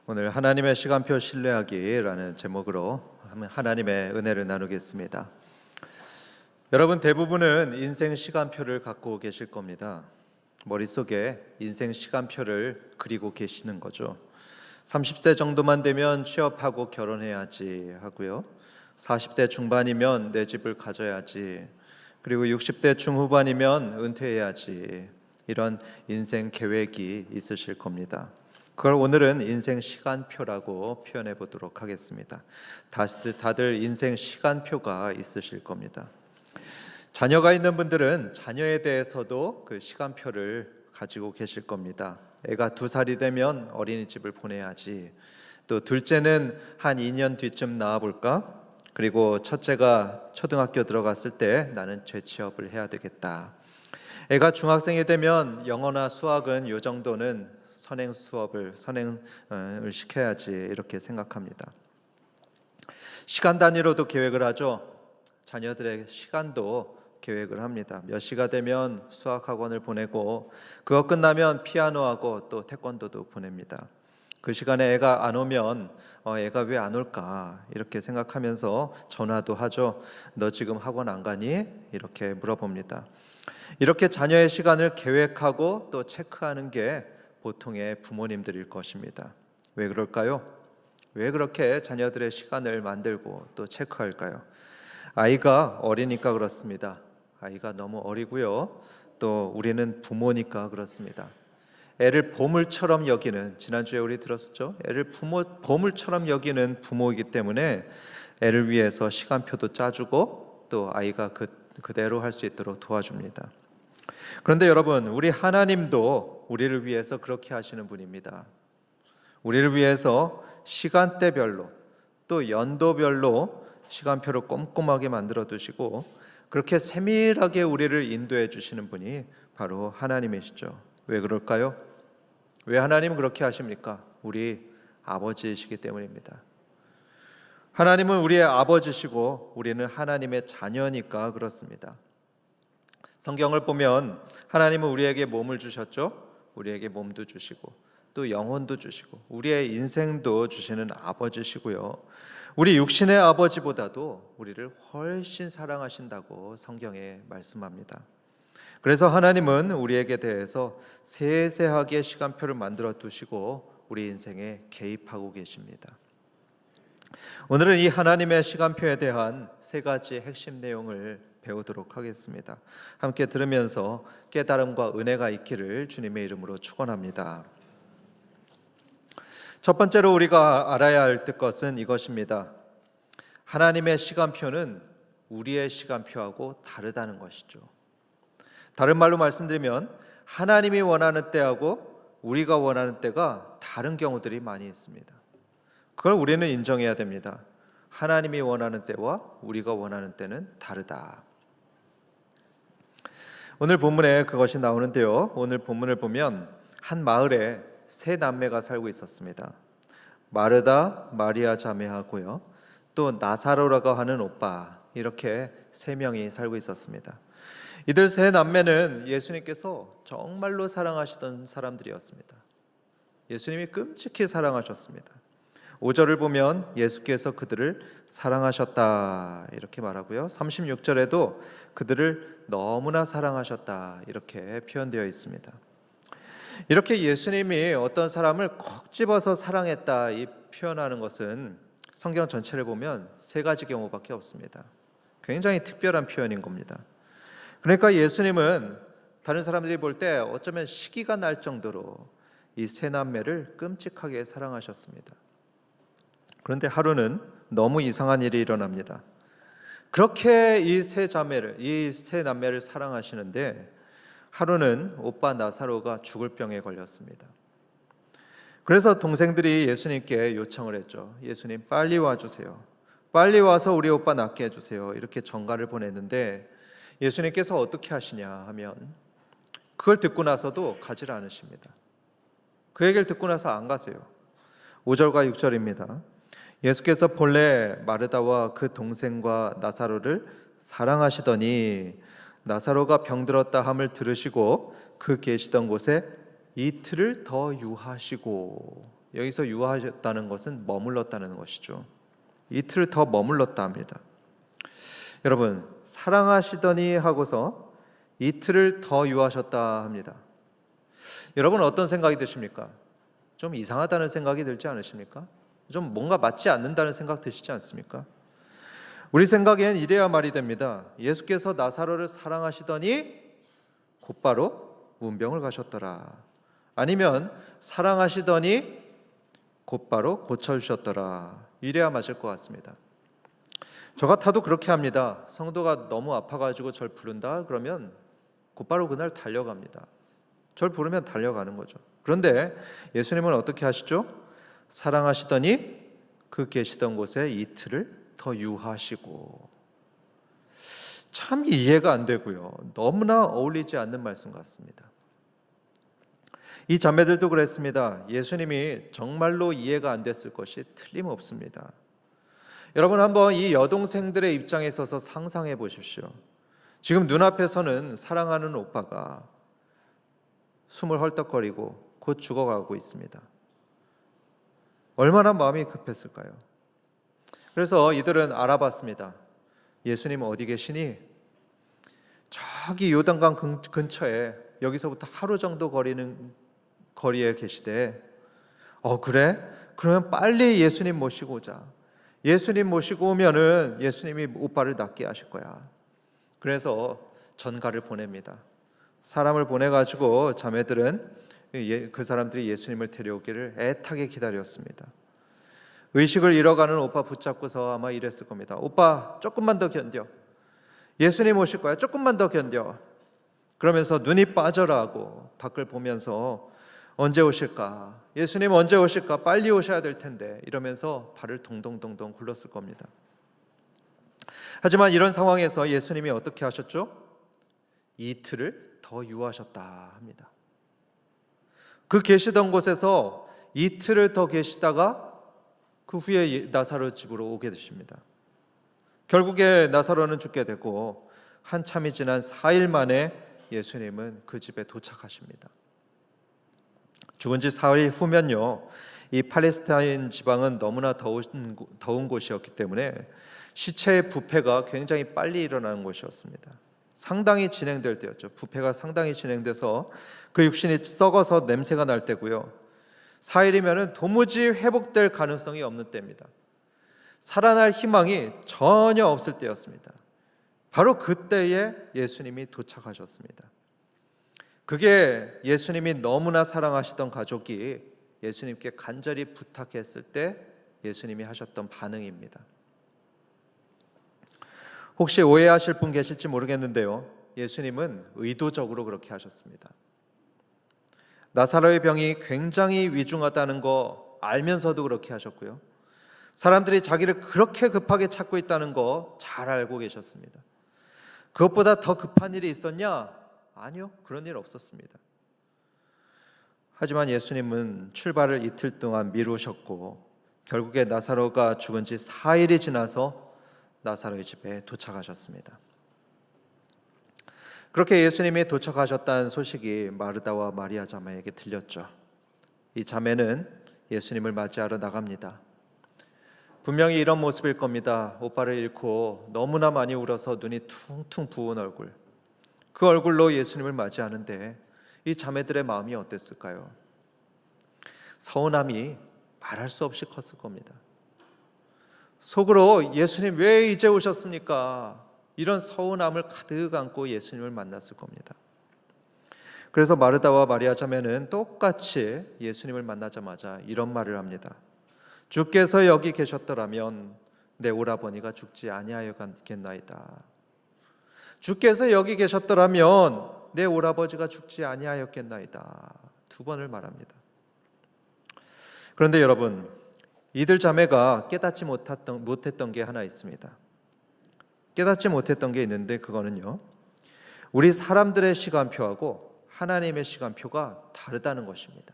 오늘 하나님의 시간표 신뢰하기라는 제목으로 하나님의 은혜를 나누겠습니다. 여러분 대부분은 인생 시간표를 갖고 계실 겁니다. 머릿속에 인생 시간표를 그리고 계시는 거죠. 30세 정도만 되면 취업하고 결혼해야지 하고요. 40대 중반이면 내 집을 가져야지. 그리고 60대 중후반이면 은퇴해야지. 이런 인생 계획이 있으실 겁니다. 그걸 오늘은 인생 시간표라고 표현해 보도록 하겠습니다. 다들 인생 시간표가 있으실 겁니다. 자녀가 있는 분들은 자녀에 대해서도 그 시간표를 가지고 계실 겁니다. 애가 2살이 되면 어린이집을 보내야지. 또 둘째는 한 2년 뒤쯤 낳아볼까? 그리고 첫째가 초등학교 들어갔을 때 나는 재취업을 해야 되겠다. 애가 중학생이 되면 영어나 수학은 요 정도는 선행을 시켜야지 이렇게 생각합니다. 시간 단위로도 계획을 하죠. 자녀들의 시간도 계획을 합니다. 몇 시가 되면 수학학원을 보내고 그거 끝나면 피아노하고 또 태권도도 보냅니다. 그 시간에 애가 안 오면 애가 왜 안 올까 이렇게 생각하면서 전화도 하죠. 너 지금 학원 안 가니? 이렇게 물어봅니다. 이렇게 자녀의 시간을 계획하고 또 체크하는 게 보통의 부모님들일 것입니다. 왜 그럴까요? 왜 그렇게 자녀들의 시간을 만들고 또 체크할까요? 아이가 어리니까 그렇습니다. 아이가 너무 어리고요. 또 우리는 부모니까 그렇습니다. 애를 보물처럼 여기는, 지난주에 우리 들었었죠? 애를 보물처럼 여기는 부모이기 때문에 애를 위해서 시간표도 짜주고 또 아이가 그대로 할 수 있도록 도와줍니다. 그런데 여러분, 우리 하나님도 우리를 위해서 그렇게 하시는 분입니다. 우리를 위해서 시간대별로 또 연도별로 시간표를 꼼꼼하게 만들어 두시고 그렇게 세밀하게 우리를 인도해 주시는 분이 바로 하나님이시죠. 왜 그럴까요? 왜 하나님은 그렇게 하십니까? 우리 아버지이시기 때문입니다. 하나님은 우리의 아버지시고 우리는 하나님의 자녀니까 그렇습니다. 성경을 보면 하나님은 우리에게 몸을 주셨죠. 우리에게 몸도 주시고 또 영혼도 주시고 우리의 인생도 주시는 아버지시고요. 우리 육신의 아버지보다도 우리를 훨씬 사랑하신다고 성경에 말씀합니다. 그래서 하나님은 우리에게 대해서 세세하게 시간표를 만들어 두시고 우리 인생에 개입하고 계십니다. 오늘은 이 하나님의 시간표에 대한 3가지 핵심 내용을 배우도록 하겠습니다. 함께 들으면서 깨달음과 은혜가 있기를 주님의 이름으로 축원합니다. 첫 번째로 우리가 알아야 할 것은 이것입니다. 하나님의 시간표는 우리의 시간표하고 다르다는 것이죠. 다른 말로 말씀드리면 하나님이 원하는 때하고 우리가 원하는 때가 다른 경우들이 많이 있습니다. 그걸 우리는 인정해야 됩니다. 하나님이 원하는 때와 우리가 원하는 때는 다르다. 오늘 본문에 그것이 나오는데요. 오늘 본문을 보면 한 마을에 3 남매가 살고 있었습니다. 마르다, 마리아 자매하고요. 또 나사로라고 하는 오빠, 이렇게 3명이 살고 있었습니다. 이들 3 남매는 예수님께서 정말로 사랑하시던 사람들이었습니다. 예수님이 끔찍히 사랑하셨습니다. 5절을 보면 예수께서 그들을 사랑하셨다 이렇게 말하고요. 36절에도 그들을 너무나 사랑하셨다 이렇게 표현되어 있습니다. 이렇게 예수님이 어떤 사람을 콕 집어서 사랑했다 이 표현하는 것은 성경 전체를 보면 3가지 경우밖에 없습니다. 굉장히 특별한 표현인 겁니다. 그러니까 예수님은 다른 사람들이 볼 때 어쩌면 시기가 날 정도로 이 3 남매를 끔찍하게 사랑하셨습니다. 그런데 하루는 너무 이상한 일이 일어납니다. 그렇게 이 3 남매를 사랑하시는데 하루는 오빠 나사로가 죽을 병에 걸렸습니다. 그래서 동생들이 예수님께 요청을 했죠. 예수님 빨리 와주세요. 빨리 와서 우리 오빠 낫게 해주세요. 이렇게 전가를 보냈는데 예수님께서 어떻게 하시냐 하면 그걸 듣고 나서도 가지를 않으십니다. 그 얘기를 듣고 나서 안 가세요. 5절과 6절입니다. 예수께서 본래 마르다와 그 동생과 나사로를 사랑하시더니 나사로가 병들었다 함을 들으시고 그 계시던 곳에 이틀을 더 유하시고 여기서 유하셨다는 것은 머물렀다는 것이죠. 이틀 더 머물렀다 합니다. 여러분, 사랑하시더니 하고서 이틀을 더 유하셨다 합니다. 여러분 어떤 생각이 드십니까? 좀 이상하다는 생각이 들지 않으십니까? 좀 뭔가 맞지 않는다는 생각 드시지 않습니까? 우리 생각엔 이래야 말이 됩니다. 예수께서 나사로를 사랑하시더니 곧바로 문병을 가셨더라. 아니면 사랑하시더니 곧바로 고쳐주셨더라. 이래야 맞을 것 같습니다. 저 같아도 그렇게 합니다. 성도가 너무 아파가지고 절 부른다 그러면 곧바로 그날 달려갑니다. 절 부르면 달려가는 거죠. 그런데 예수님은 어떻게 하시죠? 사랑하시더니 그 계시던 곳에 이틀을 더 유하시고. 참 이해가 안 되고요. 너무나 어울리지 않는 말씀 같습니다. 이 자매들도 그랬습니다. 예수님이 정말로 이해가 안 됐을 것이 틀림없습니다. 여러분 한번 이 여동생들의 입장에 서서 상상해 보십시오. 지금 눈앞에서는 사랑하는 오빠가 숨을 헐떡거리고 곧 죽어가고 있습니다. 얼마나 마음이 급했을까요? 그래서 이들은 알아봤습니다. 예수님 어디 계시니? 저기 요단강 근처에 여기서부터 하루 정도 거리에 계시대. 그래? 그러면 빨리 예수님 모시고 오자. 예수님 모시고 오면은 예수님이 오빠를 낫게 하실 거야. 그래서 전가를 보냅니다. 사람을 보내가지고 자매들은 그 사람들이 예수님을 데려오기를 애타게 기다렸습니다. 의식을 잃어가는 오빠 붙잡고서 아마 이랬을 겁니다. 오빠 조금만 더 견뎌. 예수님 오실 거야. 조금만 더 견뎌. 그러면서 눈이 빠져라 하고 밖을 보면서 언제 오실까? 예수님 언제 오실까? 빨리 오셔야 될 텐데 이러면서 발을 동동동동 굴렀을 겁니다. 하지만 이런 상황에서 예수님이 어떻게 하셨죠? 이틀을 더 유하셨다 합니다. 그 계시던 곳에서 이틀을 더 계시다가 그 후에 나사로 집으로 오게 되십니다. 결국에 나사로는 죽게 되고 한참이 지난 4일 만에 예수님은 그 집에 도착하십니다. 죽은 지 4일 후면요, 이 팔레스타인 지방은 너무나 더운 곳이었기 때문에 시체의 부패가 굉장히 빨리 일어나는 곳이었습니다. 상당히 진행될 때였죠. 부패가 상당히 진행돼서 그 육신이 썩어서 냄새가 날 때고요. 4일이면 도무지 회복될 가능성이 없는 때입니다. 살아날 희망이 전혀 없을 때였습니다. 바로 그때에 예수님이 도착하셨습니다. 그게 예수님이 너무나 사랑하시던 가족이 예수님께 간절히 부탁했을 때 예수님이 하셨던 반응입니다. 혹시 오해하실 분 계실지 모르겠는데요, 예수님은 의도적으로 그렇게 하셨습니다. 나사로의 병이 굉장히 위중하다는 거 알면서도 그렇게 하셨고요, 사람들이 자기를 그렇게 급하게 찾고 있다는 거 잘 알고 계셨습니다. 그것보다 더 급한 일이 있었냐? 아니요, 그런 일 없었습니다. 하지만 예수님은 출발을 이틀 동안 미루셨고 결국에 나사로가 죽은 지 4일이 지나서 나사로의 집에 도착하셨습니다. 그렇게 예수님이 도착하셨다는 소식이 마르다와 마리아 자매에게 들렸죠. 이 자매는 예수님을 맞이하러 나갑니다. 분명히 이런 모습일 겁니다. 오빠를 잃고 너무나 많이 울어서 눈이 퉁퉁 부은 얼굴. 그 얼굴로 예수님을 맞이하는데 이 자매들의 마음이 어땠을까요? 서운함이 말할 수 없이 컸을 겁니다. 속으로 예수님 왜 이제 오셨습니까? 이런 서운함을 가득 안고 예수님을 만났을 겁니다. 그래서 마르다와 마리아 자매는 똑같이 예수님을 만나자마자 이런 말을 합니다. 주께서 여기 계셨더라면 내 오라버니가 죽지 아니하였겠나이다. 주께서 여기 계셨더라면 내 오라버지가 죽지 아니하였겠나이다. 2번을 말합니다. 그런데 여러분, 이들 자매가 깨닫지 못했던 게 하나 있습니다. 깨닫지 못했던 게 있는데 그거는요, 우리 사람들의 시간표하고 하나님의 시간표가 다르다는 것입니다.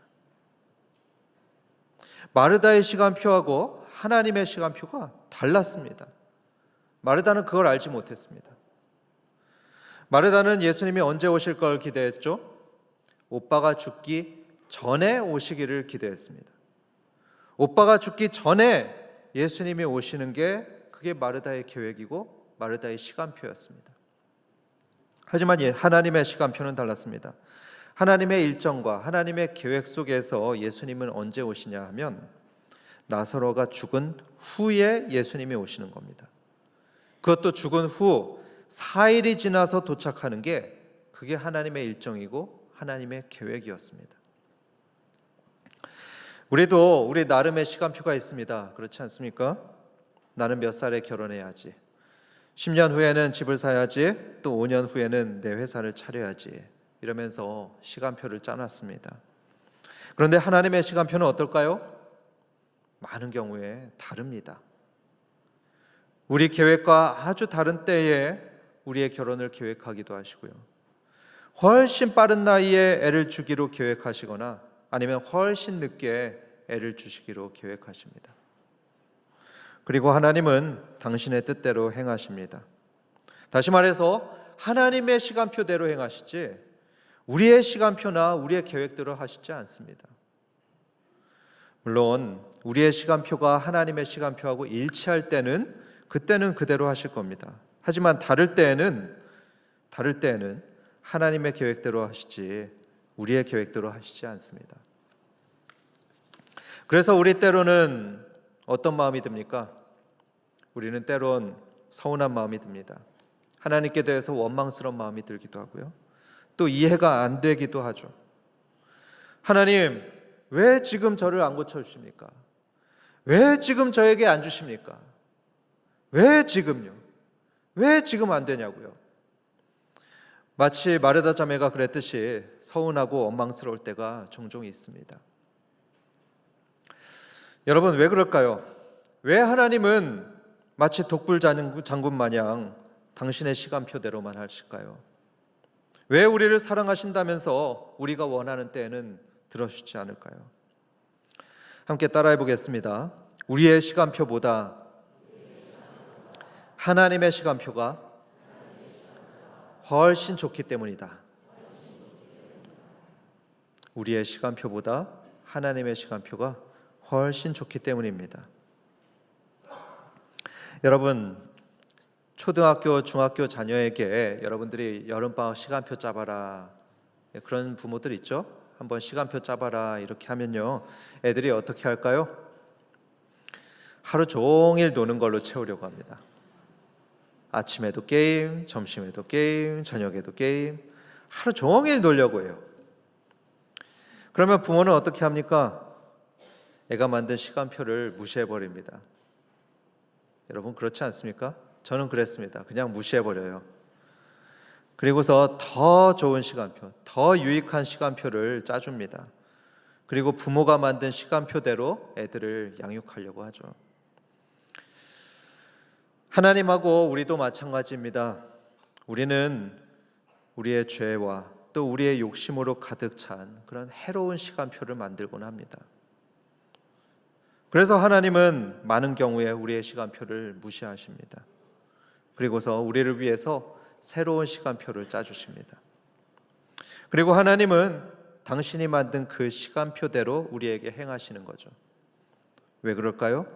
마르다의 시간표하고 하나님의 시간표가 달랐습니다. 마르다는 그걸 알지 못했습니다. 마르다는 예수님이 언제 오실 걸 기대했죠? 오빠가 죽기 전에 오시기를 기대했습니다. 오빠가 죽기 전에 예수님이 오시는 게 그게 마르다의 계획이고 마르다의 시간표였습니다. 하지만 하나님의 시간표는 달랐습니다. 하나님의 일정과 하나님의 계획 속에서 예수님은 언제 오시냐 하면 나사로가 죽은 후에 예수님이 오시는 겁니다. 그것도 죽은 후 4일이 지나서 도착하는 게 그게 하나님의 일정이고 하나님의 계획이었습니다. 우리도 우리 나름의 시간표가 있습니다. 그렇지 않습니까? 나는 몇 살에 결혼해야지, 10년 후에는 집을 사야지, 또 5년 후에는 내 회사를 차려야지, 이러면서 시간표를 짜놨습니다. 그런데 하나님의 시간표는 어떨까요? 많은 경우에 다릅니다. 우리 계획과 아주 다른 때에 우리의 결혼을 계획하기도 하시고요, 훨씬 빠른 나이에 애를 주기로 계획하시거나 아니면 훨씬 늦게 애를 주시기로 계획하십니다. 그리고 하나님은 당신의 뜻대로 행하십니다. 다시 말해서 하나님의 시간표대로 행하시지 우리의 시간표나 우리의 계획대로 하시지 않습니다. 물론 우리의 시간표가 하나님의 시간표하고 일치할 때는 그때는 그대로 하실 겁니다. 하지만 다를 때에는 하나님의 계획대로 하시지 우리의 계획대로 하시지 않습니다. 그래서 우리 때로는 어떤 마음이 듭니까? 우리는 때론 서운한 마음이 듭니다. 하나님께 대해서 원망스러운 마음이 들기도 하고요, 또 이해가 안 되기도 하죠. 하나님, 왜 지금 저를 안 고쳐주십니까? 왜 지금 저에게 안 주십니까? 왜 지금요? 왜 지금 안 되냐고요? 마치 마르다 자매가 그랬듯이 서운하고 원망스러울 때가 종종 있습니다. 여러분, 왜 그럴까요? 왜 하나님은 마치 독불 장군 마냥 당신의 시간표대로만 하실까요? 왜 우리를 사랑하신다면서 우리가 원하는 때에는 들어주지 않을까요? 함께 따라해 보겠습니다. 우리의 시간표보다 하나님의 시간표가 훨씬 좋기 때문이다. 우리의 시간표보다 하나님의 시간표가 훨씬 좋기 때문입니다. 여러분, 초등학교, 중학교 자녀에게 여러분들이 여름방학 시간표 짜봐라, 그런 부모들 있죠? 한번 시간표 짜봐라 이렇게 하면요, 애들이 어떻게 할까요? 하루 종일 노는 걸로 채우려고 합니다. 아침에도 게임, 점심에도 게임, 저녁에도 게임, 하루 종일 놀려고 해요. 그러면 부모는 어떻게 합니까? 애가 만든 시간표를 무시해버립니다. 여러분, 그렇지 않습니까? 저는 그랬습니다. 그냥 무시해버려요. 그리고서 더 좋은 시간표, 더 유익한 시간표를 짜줍니다. 그리고 부모가 만든 시간표대로 애들을 양육하려고 하죠. 하나님하고 우리도 마찬가지입니다. 우리는 우리의 죄와 또 우리의 욕심으로 가득 찬 그런 해로운 시간표를 만들곤 합니다. 그래서 하나님은 많은 경우에 우리의 시간표를 무시하십니다. 그리고서 우리를 위해서 새로운 시간표를 짜주십니다. 그리고 하나님은 당신이 만든 그 시간표대로 우리에게 행하시는 거죠. 왜 그럴까요?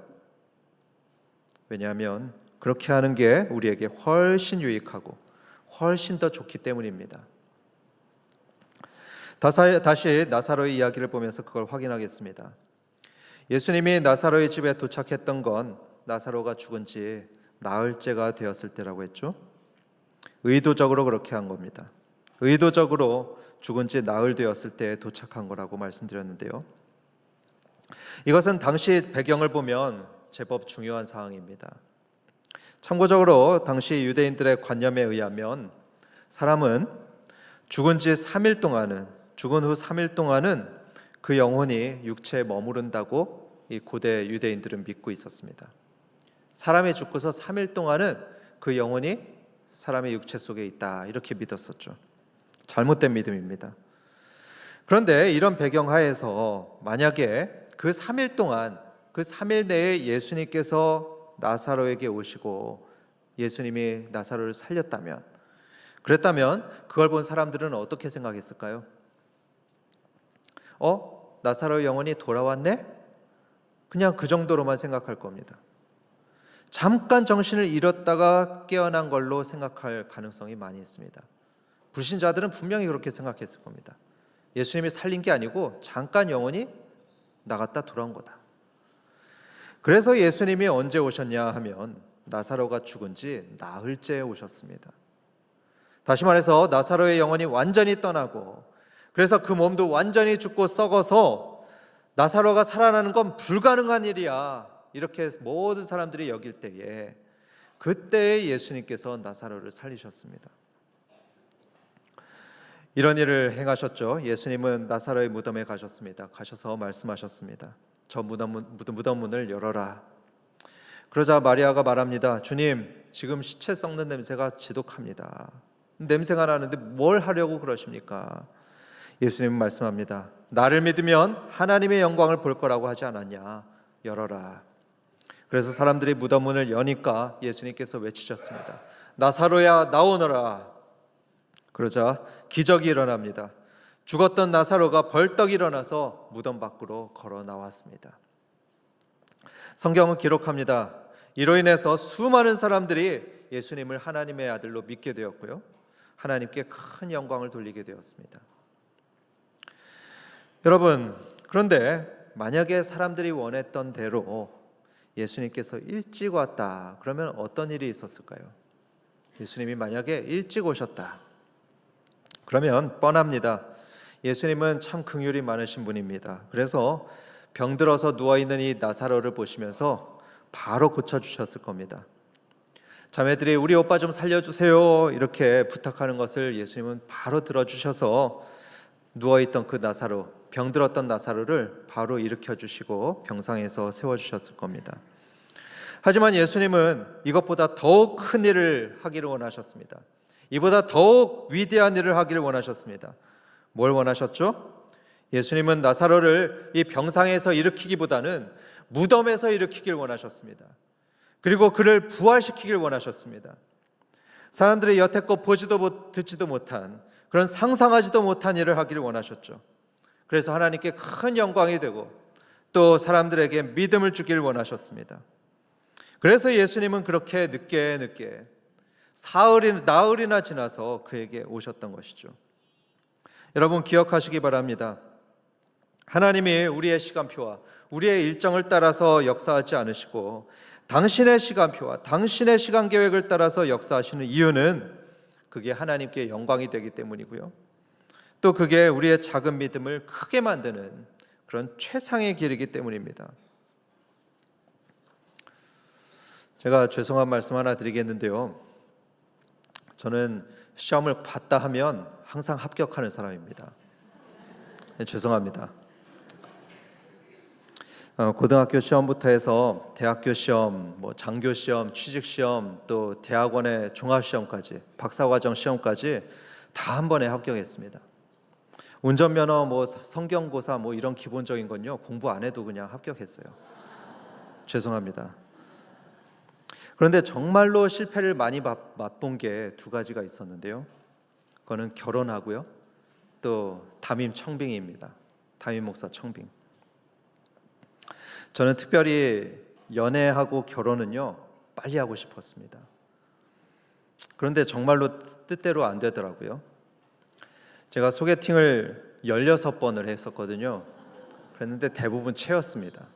왜냐하면 그렇게 하는 게 우리에게 훨씬 유익하고 훨씬 더 좋기 때문입니다. 다시 나사로의 이야기를 보면서 그걸 확인하겠습니다. 예수님이 나사로의 집에 도착했던 건 나사로가 죽은 지 나흘째가 되었을 때라고 했죠. 의도적으로 그렇게 한 겁니다. 의도적으로 죽은 지 나흘 되었을 때에 도착한 거라고 말씀드렸는데요, 이것은 당시 배경을 보면 제법 중요한 사항입니다. 참고적으로 당시 유대인들의 관념에 의하면 사람은 죽은 후 3일 동안은 그 영혼이 육체에 머무른다고 이 고대 유대인들은 믿고 있었습니다. 사람이 죽고서 3일 동안은 그 영혼이 사람의 육체 속에 있다, 이렇게 믿었었죠. 잘못된 믿음입니다. 그런데 이런 배경 하에서 만약에 그 3일 동안, 그 3일 내에 예수님께서 나사로에게 오시고 예수님이 나사로를 살렸다면, 그랬다면 그걸 본 사람들은 어떻게 생각했을까요? '나사로의 영혼이 돌아왔네? '이렇게 생각했을 겁니다. 그냥 그 정도로만 생각할 겁니다. 잠깐 정신을 잃었다가 깨어난 걸로 생각할 가능성이 많이 있습니다. 불신자들은 분명히 그렇게 생각했을 겁니다. 예수님이 살린 게 아니고 잠깐 영혼이 나갔다 돌아온 거다. 그래서 예수님이 언제 오셨냐 하면 나사로가 죽은 지 나흘째에 오셨습니다. 다시 말해서 나사로의 영혼이 완전히 떠나고, 그래서 그 몸도 완전히 죽고 썩어서 나사로가 살아나는 건 불가능한 일이야, 이렇게 모든 사람들이 여길 때에, 그때에 예수님께서 나사로를 살리셨습니다. 이런 일을 행하셨죠. 예수님은 나사로의 무덤에 가셨습니다. 가셔서 말씀하셨습니다. 저 무덤 문을 열어라. 그러자 마리아가 말합니다. 주님, 지금 시체 썩는 냄새가 지독합니다. 냄새가 나는데 뭘 하려고 그러십니까? 예수님은 말씀합니다. 나를 믿으면 하나님의 영광을 볼 거라고 하지 않았냐? 열어라. 그래서 사람들이 무덤 문을 여니까 예수님께서 외치셨습니다. 나사로야, 나오너라. 그러자 기적이 일어납니다. 죽었던 나사로가 벌떡 일어나서 무덤 밖으로 걸어 나왔습니다. 성경은 기록합니다. 이로 인해서 수많은 사람들이 예수님을 하나님의 아들로 믿게 되었고요, 하나님께 큰 영광을 돌리게 되었습니다. 여러분, 그런데 만약에 사람들이 원했던 대로 예수님께서 일찍 왔다 그러면 어떤 일이 있었을까요? 예수님이 만약에 일찍 오셨다 그러면 뻔합니다. 예수님은 참 긍휼이 많으신 분입니다. 그래서 병들어서 누워있는 이 나사로를 보시면서 바로 고쳐주셨을 겁니다. 자매들이 우리 오빠 좀 살려주세요 이렇게 부탁하는 것을 예수님은 바로 들어주셔서 누워있던 그 나사로, 병들었던 나사로를 바로 일으켜주시고 병상에서 세워주셨을 겁니다. 하지만 예수님은 이것보다 더욱 큰 일을 하기를 원하셨습니다. 이보다 더욱 위대한 일을 하기를 원하셨습니다. 뭘 원하셨죠? 예수님은 나사로를 이 병상에서 일으키기보다는 무덤에서 일으키길 원하셨습니다. 그리고 그를 부활시키길 원하셨습니다. 사람들이 여태껏 보지도 듣지도 못한, 그런 상상하지도 못한 일을 하기를 원하셨죠. 그래서 하나님께 큰 영광이 되고 또 사람들에게 믿음을 주길 원하셨습니다. 그래서 예수님은 그렇게 늦게 나흘이나 지나서 그에게 오셨던 것이죠. 여러분 기억하시기 바랍니다. 하나님이 우리의 시간표와 우리의 일정을 따라서 역사하지 않으시고 당신의 시간표와 당신의 시간 계획을 따라서 역사하시는 이유는 그게 하나님께 영광이 되기 때문이고요, 또 그게 우리의 작은 믿음을 크게 만드는 그런 최상의 길이기 때문입니다. 제가 죄송한 말씀 하나 드리겠는데요, 저는 시험을 봤다 하면 항상 합격하는 사람입니다. 죄송합니다. 고등학교 시험부터 해서 대학교 시험, 장교 시험, 취직 시험, 또 대학원의 종합 시험까지, 박사과정 시험까지 다 한 번에 합격했습니다. 운전면허, 성경고사 이런 기본적인 건요 공부 안 해도 그냥 합격했어요. 죄송합니다. 그런데 정말로 실패를 많이 맛본 게 두 가지가 있었는데요, 그거는 결혼하고요, 또 담임 청빙입니다. 담임 목사 청빙. 저는 특별히 연애하고 결혼은요 빨리 하고 싶었습니다. 그런데 정말로 뜻대로 안 되더라고요. 제가 소개팅을 16번을 했었거든요. 그랬는데 대부분 채였습니다.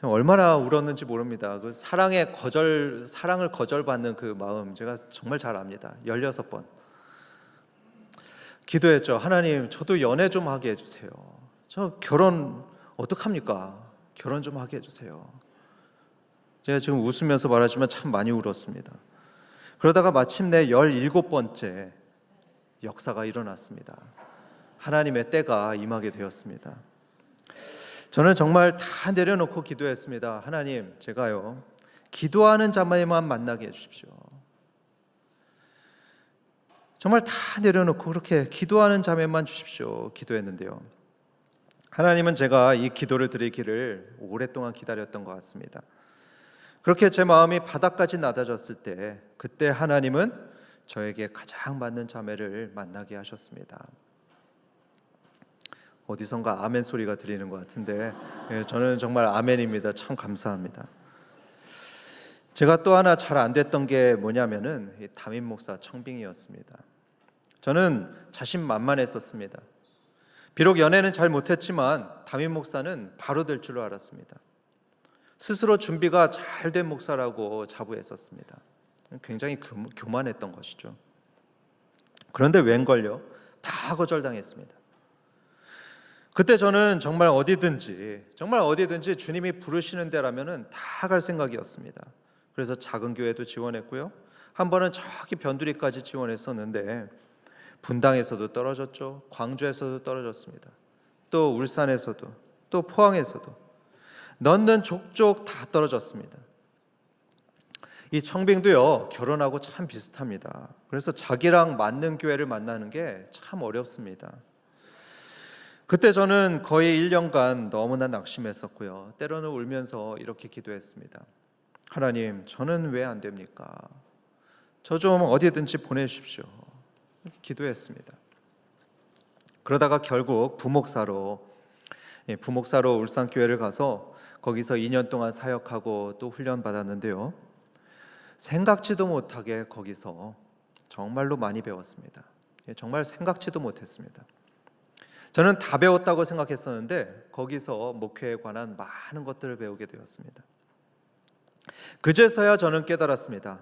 얼마나 울었는지 모릅니다. 그 사랑을 거절받는 그 마음 제가 정말 잘 압니다. 16번 기도했죠. 하나님, 저도 연애 좀 하게 해주세요. 저 결혼 어떡합니까? 결혼 좀 하게 해주세요. 제가 지금 웃으면서 말하지만 참 많이 울었습니다. 그러다가 마침내 17번째 역사가 일어났습니다. 하나님의 때가 임하게 되었습니다. 저는 정말 다 내려놓고 기도했습니다. 하나님, 제가요 기도하는 자만만 만나게 해주십시오. 정말 다 내려놓고 그렇게 기도하는 자매만 주십시오 기도했는데요, 하나님은 제가 이 기도를 드리기를 오랫동안 기다렸던 것 같습니다. 그렇게 제 마음이 바닥까지 낮아졌을 때, 그때 하나님은 저에게 가장 맞는 자매를 만나게 하셨습니다. 어디선가 아멘 소리가 들리는 것 같은데 저는 정말 아멘입니다. 참 감사합니다. 제가 또 하나 잘 안 됐던 게 뭐냐면은 이 담임 목사 청빙이었습니다. 저는 자신만만했었습니다. 비록 연애는 잘 못했지만 담임 목사는 바로 될 줄로 알았습니다. 스스로 준비가 잘 된 목사라고 자부했었습니다. 굉장히 교만했던 것이죠. 그런데 웬걸요? 다 거절당했습니다. 그때 저는 정말 어디든지 주님이 부르시는 데라면은 다 갈 생각이었습니다. 그래서 작은 교회도 지원했고요. 한 번은 저기 변두리까지 지원했었는데 분당에서도 떨어졌죠. 광주에서도 떨어졌습니다. 또 울산에서도, 또 포항에서도 넣는 족족 다 떨어졌습니다. 이 청빙도요, 결혼하고 참 비슷합니다. 그래서 자기랑 맞는 교회를 만나는 게 참 어렵습니다. 그때 저는 거의 1년간 너무나 낙심했었고요. 때로는 울면서 이렇게 기도했습니다. 하나님, 저는 왜 안 됩니까? 저 좀 어디든지 보내주십시오. 이렇게 기도했습니다. 그러다가 결국 부목사로 울산교회를 가서 거기서 2년 동안 사역하고 또 훈련 받았는데요. 생각지도 못하게 거기서 정말로 많이 배웠습니다. 정말 생각지도 못했습니다. 저는 다 배웠다고 생각했었는데 거기서 목회에 관한 많은 것들을 배우게 되었습니다. 그제서야 저는 깨달았습니다.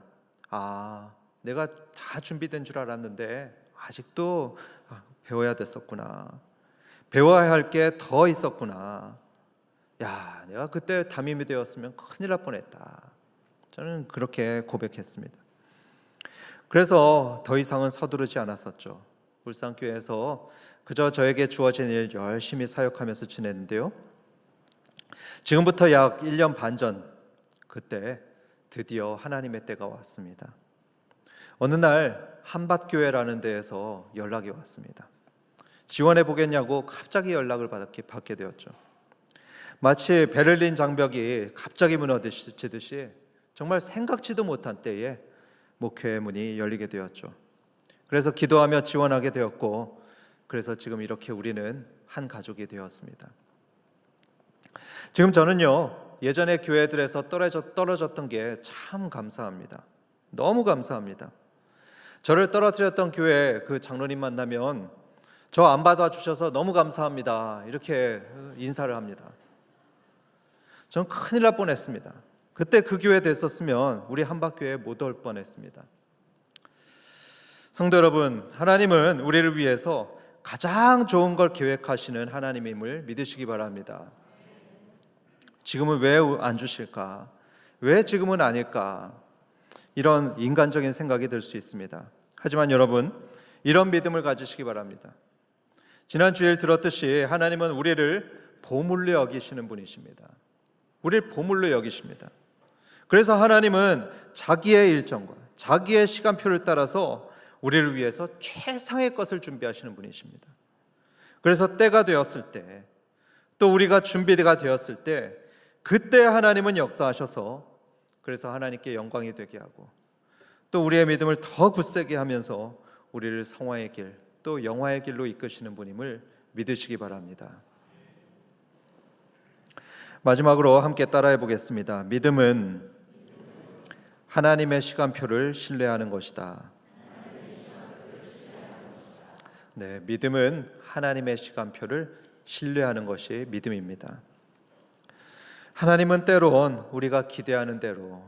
내가 다 준비된 줄 알았는데 아직도 배워야 됐었구나. 배워야 할 게 더 있었구나. 내가 그때 담임이 되었으면 큰일 날 뻔했다. 저는 그렇게 고백했습니다. 그래서 더 이상은 서두르지 않았었죠. 울산교회에서 그저 저에게 주어진 일 열심히 사역하면서 지냈는데요. 지금부터 약 1년 반 전, 그때 드디어 하나님의 때가 왔습니다. 어느 날 한밭교회라는 데에서 연락이 왔습니다. 지원해 보겠냐고 갑자기 연락을 받게 되었죠. 마치 베를린 장벽이 갑자기 무너지듯이 정말 생각지도 못한 때에 목회의 문이 열리게 되었죠. 그래서 기도하며 지원하게 되었고, 그래서 지금 이렇게 우리는 한 가족이 되었습니다. 지금 저는요, 예전에 교회들에서 떨어졌던 게 참 감사합니다. 너무 감사합니다. 저를 떨어뜨렸던 교회 그 장로님 만나면 저 안 받아주셔서 너무 감사합니다. 이렇게 인사를 합니다. 전 큰일 날 뻔했습니다. 그때 그 교회 됐었으면 우리 한박교회에 못 올 뻔했습니다. 성도 여러분, 하나님은 우리를 위해서 가장 좋은 걸 계획하시는 하나님임을 믿으시기 바랍니다. 지금은 왜 안 주실까? 왜 지금은 아닐까? 이런 인간적인 생각이 들 수 있습니다. 하지만 여러분, 이런 믿음을 가지시기 바랍니다. 지난 주일 들었듯이 하나님은 우리를 보물로 여기시는 분이십니다. 우리를 보물로 여기십니다. 그래서 하나님은 자기의 일정과 자기의 시간표를 따라서 우리를 위해서 최상의 것을 준비하시는 분이십니다. 그래서 때가 되었을 때, 또 우리가 준비가 되었을 때, 그때 하나님은 역사하셔서 그래서 하나님께 영광이 되게 하고 또 우리의 믿음을 더 굳세게 하면서 우리를 성화의 길, 또 영화의 길로 이끄시는 분임을 믿으시기 바랍니다. 마지막으로 함께 따라해 보겠습니다. 믿음은 하나님의 시간표를 신뢰하는 것이다. 네, 믿음은 하나님의 시간표를 신뢰하는 것이 믿음입니다. 하나님은 때론 우리가 기대하는 대로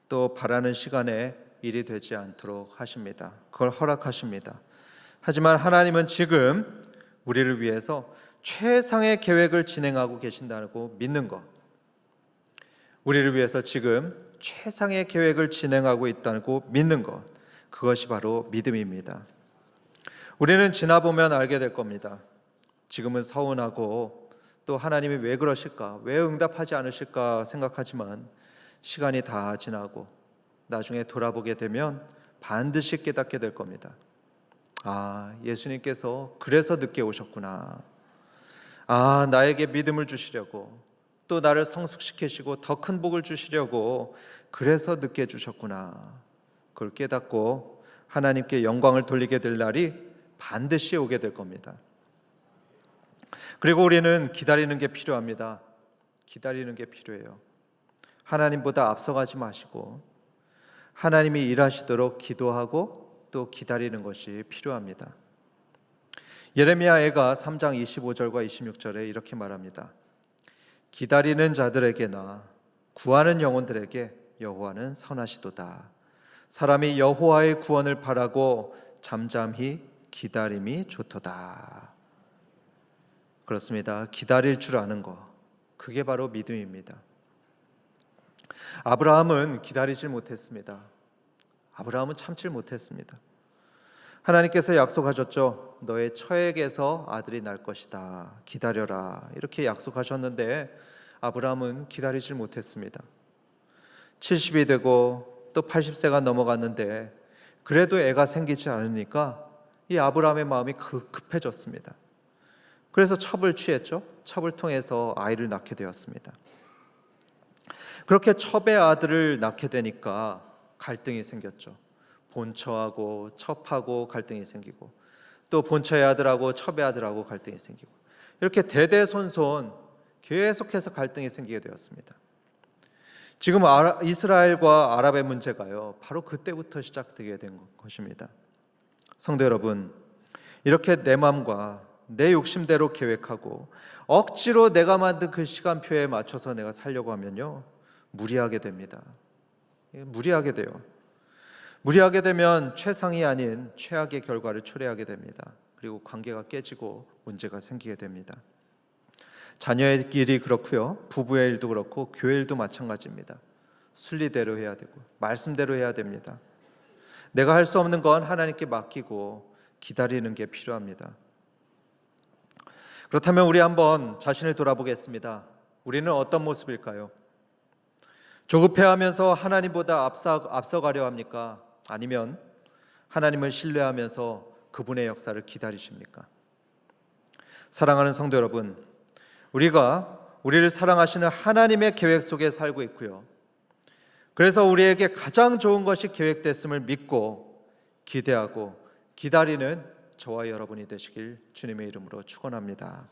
또 바라는 시간에 일이 되지 않도록 하십니다. 그걸 허락하십니다. 하지만 하나님은 지금 우리를 위해서 최상의 계획을 진행하고 계신다고 믿는 것, 우리를 위해서 지금 최상의 계획을 진행하고 있다고 믿는 것, 그것이 바로 믿음입니다. 우리는 지나보면 알게 될 겁니다. 지금은 서운하고 또 하나님이 왜 그러실까, 왜 응답하지 않으실까 생각하지만 시간이 다 지나고 나중에 돌아보게 되면 반드시 깨닫게 될 겁니다. 예수님께서 그래서 늦게 오셨구나. 나에게 믿음을 주시려고, 또 나를 성숙시키시고 더 큰 복을 주시려고 그래서 늦게 주셨구나. 그걸 깨닫고 하나님께 영광을 돌리게 될 날이 반드시 오게 될 겁니다. 그리고 우리는 기다리는 게 필요합니다. 기다리는 게 필요해요. 하나님보다 앞서가지 마시고 하나님이 일하시도록 기도하고 또 기다리는 것이 필요합니다. 예레미야가 3장 25절과 26절에 이렇게 말합니다. 기다리는 자들에게나 구하는 영혼들에게 여호와는 선하시도다. 사람이 여호와의 구원을 바라고 잠잠히 기다림이 좋도다. 그렇습니다. 기다릴 줄 아는 거, 그게 바로 믿음입니다. 아브라함은 기다리질 못했습니다. 아브라함은 참질 못했습니다. 하나님께서 약속하셨죠. 너의 처에게서 아들이 날 것이다. 기다려라. 이렇게 약속하셨는데 아브라함은 기다리질 못했습니다. 70이 되고 또 80세가 넘어갔는데 그래도 애가 생기지 않으니까 이 아브라함의 마음이 급해졌습니다. 그래서 첩을 취했죠. 첩을 통해서 아이를 낳게 되었습니다. 그렇게 첩의 아들을 낳게 되니까 갈등이 생겼죠. 본처하고 첩하고 갈등이 생기고 또 본처의 아들하고 첩의 아들하고 갈등이 생기고 이렇게 대대손손 계속해서 갈등이 생기게 되었습니다. 지금 이스라엘과 아랍의 문제가요, 바로 그때부터 시작되게 된 것입니다. 성도 여러분, 이렇게 내 마음과 내 욕심대로 계획하고 억지로 내가 만든 그 시간표에 맞춰서 내가 살려고 하면요, 무리하게 됩니다. 무리하게 돼요. 무리하게 되면 최상이 아닌 최악의 결과를 초래하게 됩니다. 그리고 관계가 깨지고 문제가 생기게 됩니다. 자녀의 일이 그렇고요, 부부의 일도 그렇고 교회 일도 마찬가지입니다. 순리대로 해야 되고 말씀대로 해야 됩니다. 내가 할 수 없는 건 하나님께 맡기고 기다리는 게 필요합니다. 그렇다면 우리 한번 자신을 돌아보겠습니다. 우리는 어떤 모습일까요? 조급해하면서 하나님보다 앞서가려 합니까? 아니면 하나님을 신뢰하면서 그분의 역사를 기다리십니까? 사랑하는 성도 여러분, 우리가 우리를 사랑하시는 하나님의 계획 속에 살고 있고요, 그래서 우리에게 가장 좋은 것이 계획됐음을 믿고 기대하고 기다리는 저와 여러분이 되시길 주님의 이름으로 축원합니다.